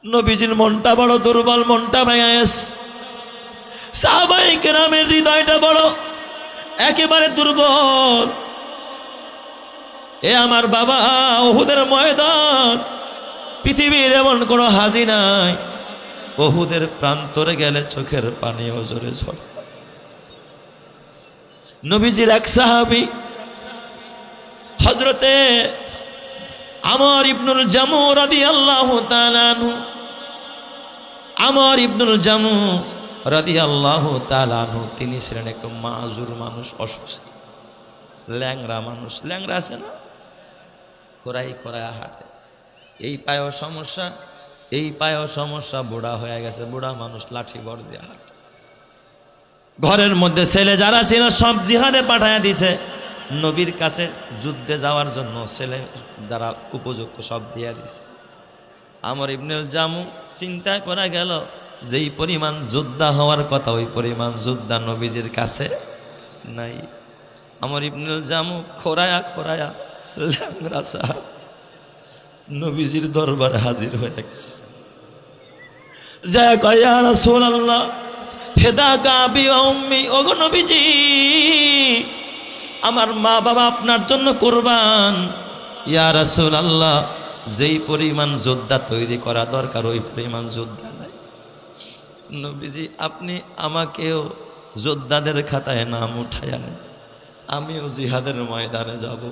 নবীজির মনটা বড় দুর্বল, মনটা ভেঙে গেছে। সাহাবায়ে কেরামের হৃদয়টা বড় একেবারে দুর্বল। এ আমার বাবা, উহুদের ময়দান, পৃথিবীর এমন কোনো হাজি নাই উহুদের প্রান্তরে গেলে চোখের পানি ওজরে ঝরে। নবীজির এক সাহাবী হযরতে আমর ইবনুল জামু রাদিয়াল্লাহু তাআলা আনহু, আমর ইবনুল জামু রাদিয়াল্লাহু তাআলা আনহু, তিনি ছিলেন একটু মাজুর মানুষ, অসুস্থ, ল্যাংরা মানুষ। ল্যাংরা আছে না, খোরাই খোরাই হাঁটে। এই পায়েও সমস্যা, এই পায়েও সমস্যা, বুড়া হয়ে গেছে, বুড়া মানুষ, লাঠি বড় দিয়ে হাঁটে। ঘরের মধ্যে ছেলে যারা ছিল সব জিহাদে পাঠায় দিছে, নবীর কাছে যুদ্ধে যাওয়ার জন্য ছেলে যারা উপযুক্ত সব দিয়ে দিছে। আমর ইবনুল জামু চিন্তায় পড়ে গেল, যেই পরিমাণ যোদ্ধা হওয়ার কথা ওই পরিমাণ যোদ্ধা নবীজির কাছে নাই। আমর ইবনুল জামু খোরায়া খোরায়া ল্যাংরা সাহাব নবীজির দরবারে হাজির হয়ে গেছে। যায় কয়, ইয়া রাসূলুল্লাহ ফিদাকা আবি ওয়া উম্মি, ওগো নবীজি আমার মা বাবা আপনার জন্য কুরবান। ইয়া রাসূলুল্লাহ যেই পরিমাণ যোদ্ধা তৈরি করা দরকার ওই পরিমাণ যোদ্ধা নাই। নবীজি আপনি আমাকেও যোদ্ধাদের খাতায় নাম উঠাইয়া নেন, আমিও জিহাদের ময়দানে যাব।